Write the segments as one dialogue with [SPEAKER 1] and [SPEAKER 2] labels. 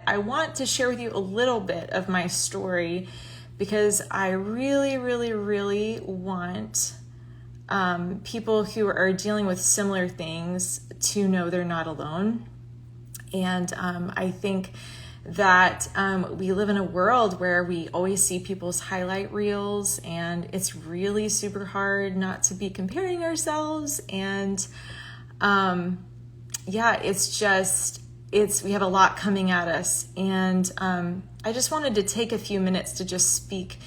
[SPEAKER 1] I want to share with you a little bit of my story because I really, really, really want people who are dealing with similar things to know they're not alone. And I think that we live in a world where we always see people's highlight reels, and it's really super hard not to be comparing ourselves. And we have a lot coming at us. And I just wanted to take a few minutes to just speak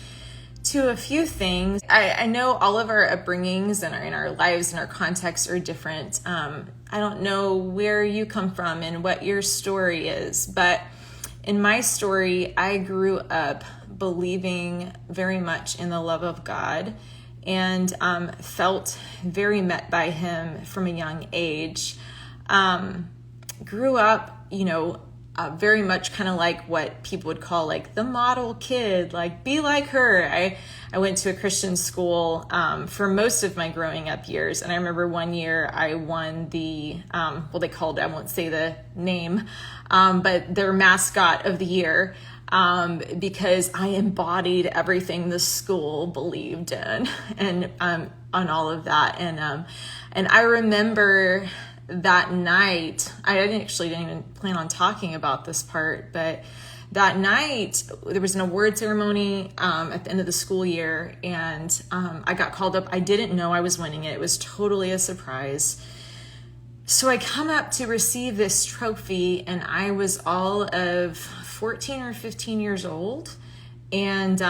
[SPEAKER 1] to a few things. I know all of our upbringings and in our lives and our contexts are different. I don't know where you come from and what your story is, but in my story, I grew up believing very much in the love of God and felt very met by Him from a young age. Grew up, very much kind of like what people would call like the model kid, like be like her. I went to a Christian school for most of my growing up years. And I remember one year I won the, they called, I won't say the name, but their mascot of the year, because I embodied everything the school believed in and on all of that. And I remember that night, I didn't even plan on talking about this part, but that night there was an award ceremony at the end of the school year, and I got called up. I didn't know I was winning it. It was totally a surprise. So I come up to receive this trophy, and I was all of 14 or 15 years old, and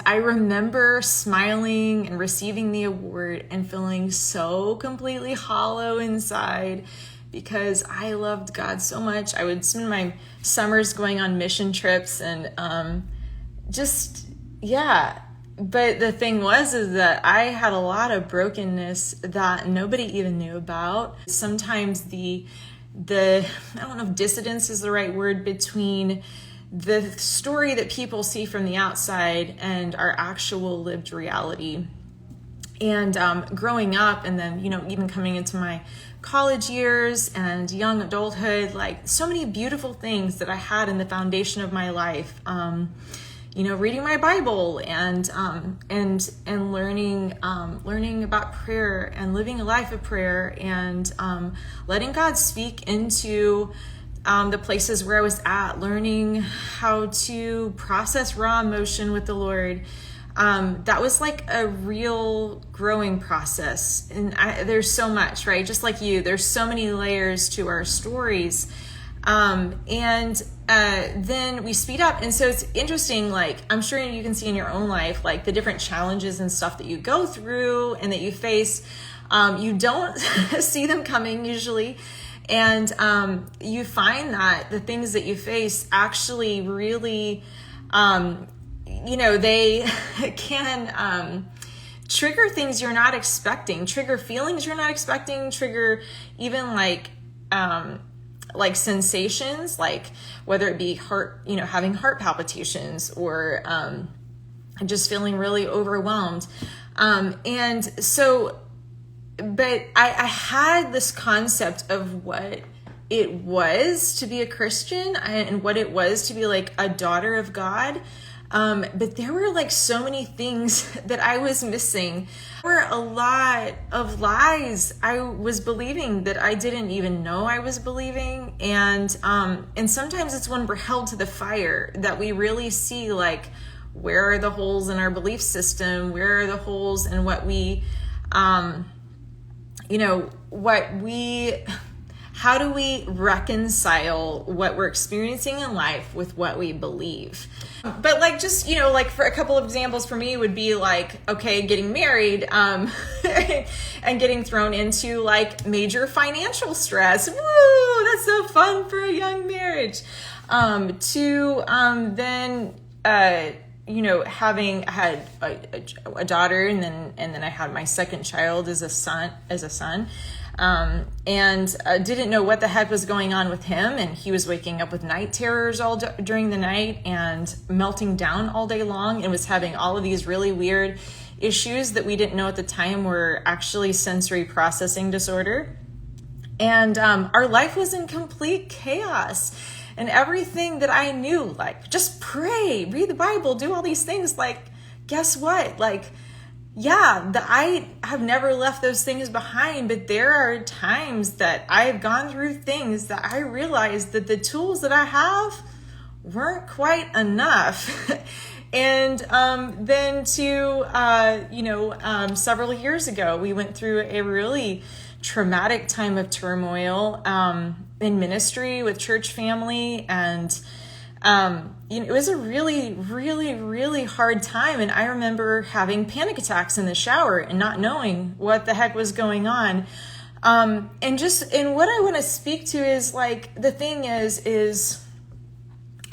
[SPEAKER 1] I remember smiling and receiving the award and feeling so completely hollow inside because I loved God so much. I would spend my summers going on mission trips and But the thing is that I had a lot of brokenness that nobody even knew about. Sometimes I don't know if dissidence is the right word, between the story that people see from the outside and our actual lived reality. And growing up, and then, even coming into my college years and young adulthood, like so many beautiful things that I had in the foundation of my life. Reading my Bible and learning about prayer and living a life of prayer and letting God speak into the places where I was at, learning how to process raw emotion with the Lord. That was like a real growing process. And there's so much, right? Just like you, there's so many layers to our stories. Then we speed up. And so it's interesting, like, I'm sure you can see in your own life, like the different challenges and stuff that you go through and that you face. You don't see them coming usually. And you find that the things that you face actually really, they can trigger things you're not expecting, trigger feelings you're not expecting, trigger even like sensations, like whether it be heart, having heart palpitations or just feeling really overwhelmed. But I had this concept of what it was to be a Christian and what it was to be like a daughter of God. But there were like so many things that I was missing. There were a lot of lies I was believing that I didn't even know I was believing. And sometimes it's when we're held to the fire that we really see, like, where are the holes in our belief system? Where are the holes in what we, how do we reconcile what we're experiencing in life with what we believe? But like, just, like for a couple of examples for me would be like, okay, getting married, and getting thrown into like major financial stress. Woo, that's so fun for a young marriage. Having had a daughter, and then I had my second child as a son, and didn't know what the heck was going on with him. And he was waking up with night terrors during the night and melting down all day long, and was having all of these really weird issues that we didn't know at the time were actually sensory processing disorder. And our life was in complete chaos. and everything that I knew, like just pray, read the Bible, do all these things, like guess what? Like, yeah, I have never left those things behind, but there are times that I've gone through things that I realized that the tools that I have weren't quite enough. And then several years ago, we went through a really traumatic time of turmoil in ministry with church family, and it was a really, really, really hard time. And I remember having panic attacks in the shower and not knowing what the heck was going on. And what I want to speak to is like, the thing is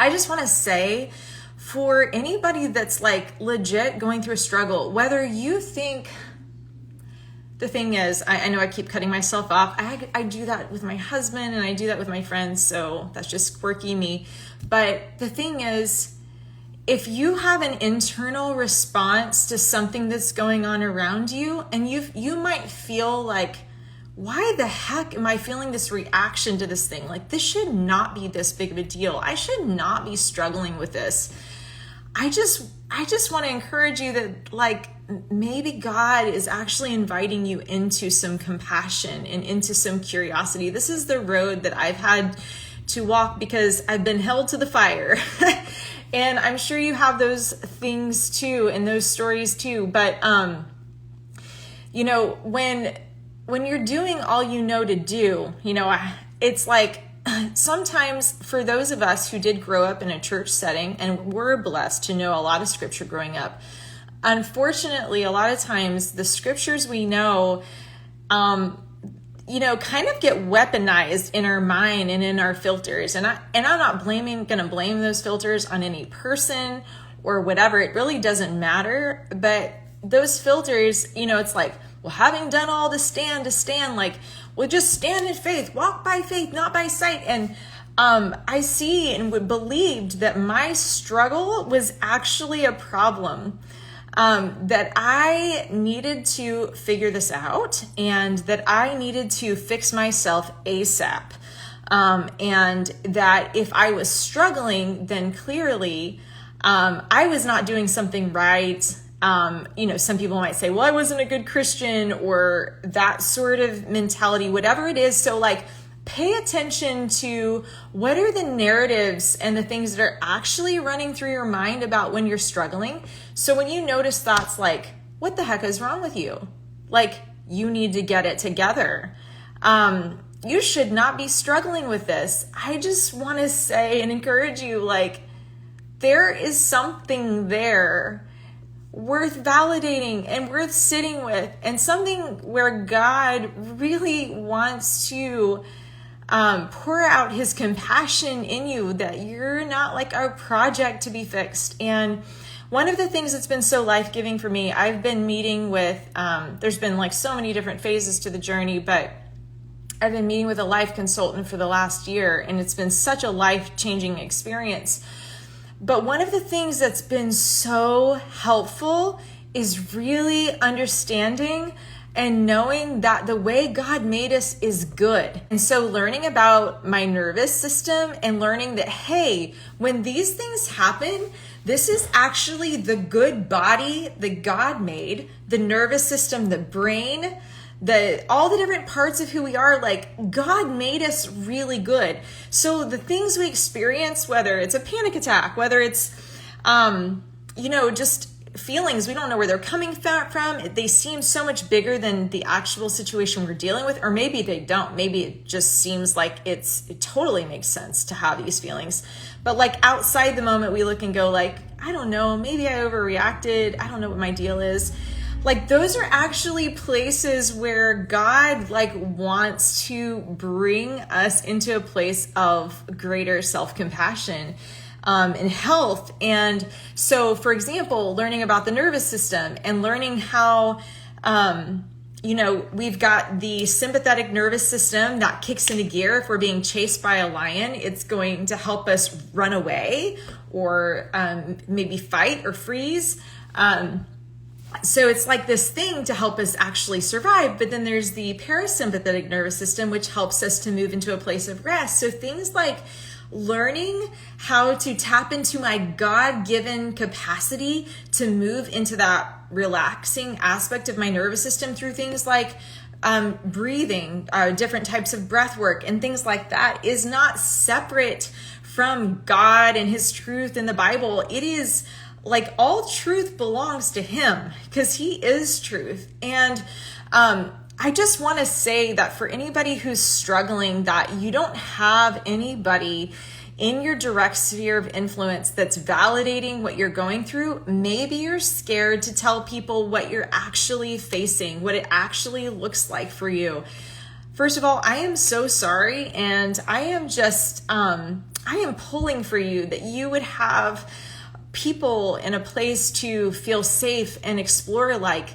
[SPEAKER 1] I just want to say, for anybody that's like legit going through a struggle, whether you think, the thing is, I know I keep cutting myself off. I do that with my husband and I do that with my friends, so that's just quirky me. But the thing is, if you have an internal response to something that's going on around you, and you might feel like, why the heck am I feeling this reaction to this thing? Like, this should not be this big of a deal. I should not be struggling with this. I just want to encourage you that, like, maybe God is actually inviting you into some compassion and into some curiosity. This is the road that I've had to walk because I've been held to the fire. And I'm sure you have those things too, and those stories too. But, when you're doing all you know to do, it's like, sometimes for those of us who did grow up in a church setting and were blessed to know a lot of scripture growing up, unfortunately, a lot of times the scriptures we know, kind of get weaponized in our mind and in our filters. And I'm not going to blame those filters on any person or whatever. It really doesn't matter. But those filters, it's like, well, having done all to stand, like, well, just stand in faith, walk by faith, not by sight. And I see and believed that my struggle was actually a problem, that I needed to figure this out, and that I needed to fix myself ASAP. And that if I was struggling, then clearly I was not doing something right. Some people might say, well, I wasn't a good Christian, or that sort of mentality, whatever it is. So like, pay attention to what are the narratives and the things that are actually running through your mind about when you're struggling. So when you notice thoughts like, what the heck is wrong with you? Like, you need to get it together. You should not be struggling with this. I just want to say and encourage you, like, there is something there worth validating and worth sitting with, and something where God really wants to pour out his compassion in you, that you're not like a project to be fixed. And one of the things that's been so life-giving for me, I've been meeting with, there's been like so many different phases to the journey, but I've been meeting with a life consultant for the last year, and it's been such a life-changing experience. But one of the things that's been so helpful is really understanding and knowing that the way God made us is good. And so learning about my nervous system and learning that, hey, when these things happen, this is actually the good body that God made, the nervous system, the brain, all the different parts of who we are. Like, God made us really good. So the things we experience, whether it's a panic attack, whether it's, just feelings, we don't know where they're coming from. They seem so much bigger than the actual situation we're dealing with, or maybe they don't. Maybe it just seems like it totally makes sense to have these feelings. But like, outside the moment, we look and go like, I don't know, maybe I overreacted. I don't know what my deal is. Like, those are actually places where God wants to bring us into a place of greater self-compassion and health. And so, for example, learning about the nervous system and learning how, we've got the sympathetic nervous system that kicks into gear if we're being chased by a lion. It's going to help us run away or maybe fight or freeze. So it's like this thing to help us actually survive. But then there's the parasympathetic nervous system, which helps us to move into a place of rest. So things like learning how to tap into my God-given capacity to move into that relaxing aspect of my nervous system through things like breathing, different types of breath work and things like that is not separate from God and his truth in the Bible. It is like all truth belongs to him because he is truth. And I just want to say that for anybody who's struggling, that you don't have anybody in your direct sphere of influence that's validating what you're going through. Maybe you're scared to tell people what you're actually facing, what it actually looks like for you. First of all, I am so sorry. And I am just, I am pulling for you that you would have people in a place to feel safe and explore, like,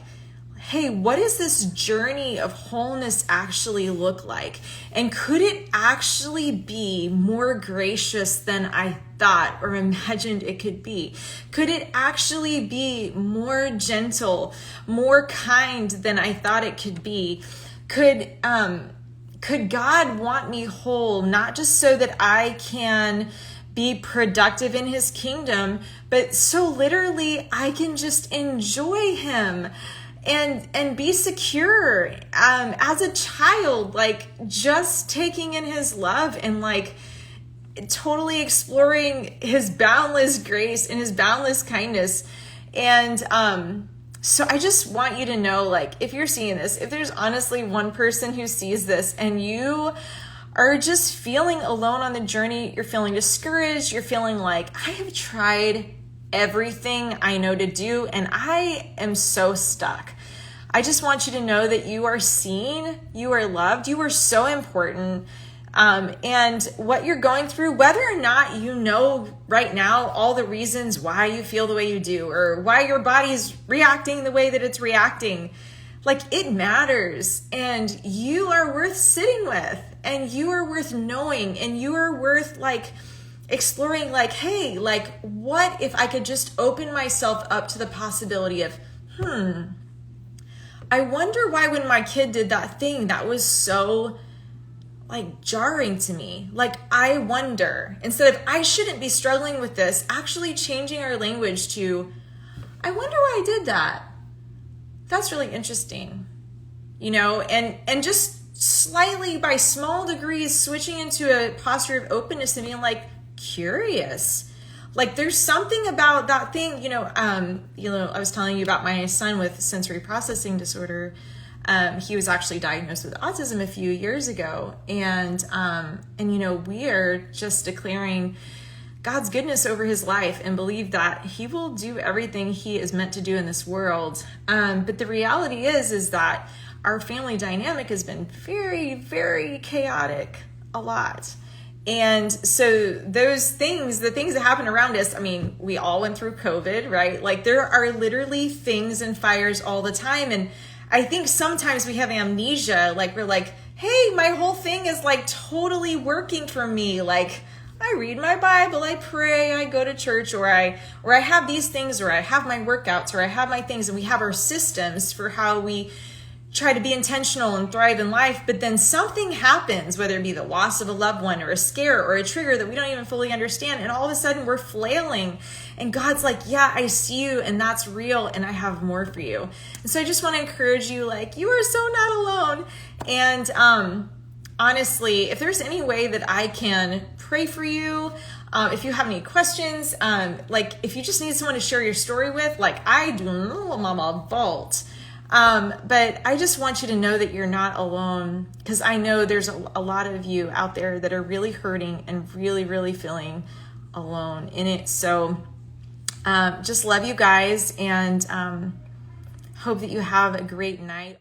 [SPEAKER 1] hey, what does this journey of wholeness actually look like? And could it actually be more gracious than I thought or imagined it could be? Could it actually be more gentle, more kind than I thought it could be? Could God want me whole, not just so that I can be productive in his kingdom, but so literally I can just enjoy him and be secure as a child, like just taking in his love and like totally exploring his boundless grace and his boundless kindness. And so I just want you to know, like, if you're seeing this, if there's honestly one person who sees this and you are just feeling alone on the journey, you're feeling discouraged, you're feeling like, I have tried everything I know to do and I am so stuck. I just want you to know that you are seen, you are loved, you are so important. And what you're going through, whether or not you know right now all the reasons why you feel the way you do or why your body's reacting the way that it's reacting, like, it matters. And you are worth sitting with, and you are worth knowing, and you are worth like exploring, like, hey, like, what if I could just open myself up to the possibility of, I wonder why when my kid did that thing that was so like jarring to me. Like, I wonder, instead of I shouldn't be struggling with this, actually changing our language to, I wonder why I did that. That's really interesting, you know, and just slightly by small degrees switching into a posture of openness and being like curious. Like, there's something about that thing, you know, I was telling you about my son with sensory processing disorder. He was actually diagnosed with autism a few years ago. And you know, we are just declaring God's goodness over his life and believe that he will do everything he is meant to do in this world. But the reality is that our family dynamic has been very, very chaotic a lot. And so those things, the things that happen around us, I mean, we all went through COVID, right? Like, there are literally things and fires all the time. And I think sometimes we have amnesia, like we're like, hey, my whole thing is like totally working for me. Like, I read my Bible, I pray, I go to church, or I have these things, or I have my workouts, or I have my things, and we have our systems for how we try to be intentional and thrive in life. But then something happens, whether it be the loss of a loved one or a scare or a trigger that we don't even fully understand. And all of a sudden we're flailing, and God's like, yeah, I see you, and that's real, and I have more for you. And so I just want to encourage you, like, you are so not alone. And honestly, if there's any way that I can pray for you, if you have any questions, like if you just need someone to share your story with, like, I do know, Mama Vault. But I just want you to know that you're not alone, because I know there's a lot of you out there that are really hurting and really, really feeling alone in it. So just love you guys, and hope that you have a great night.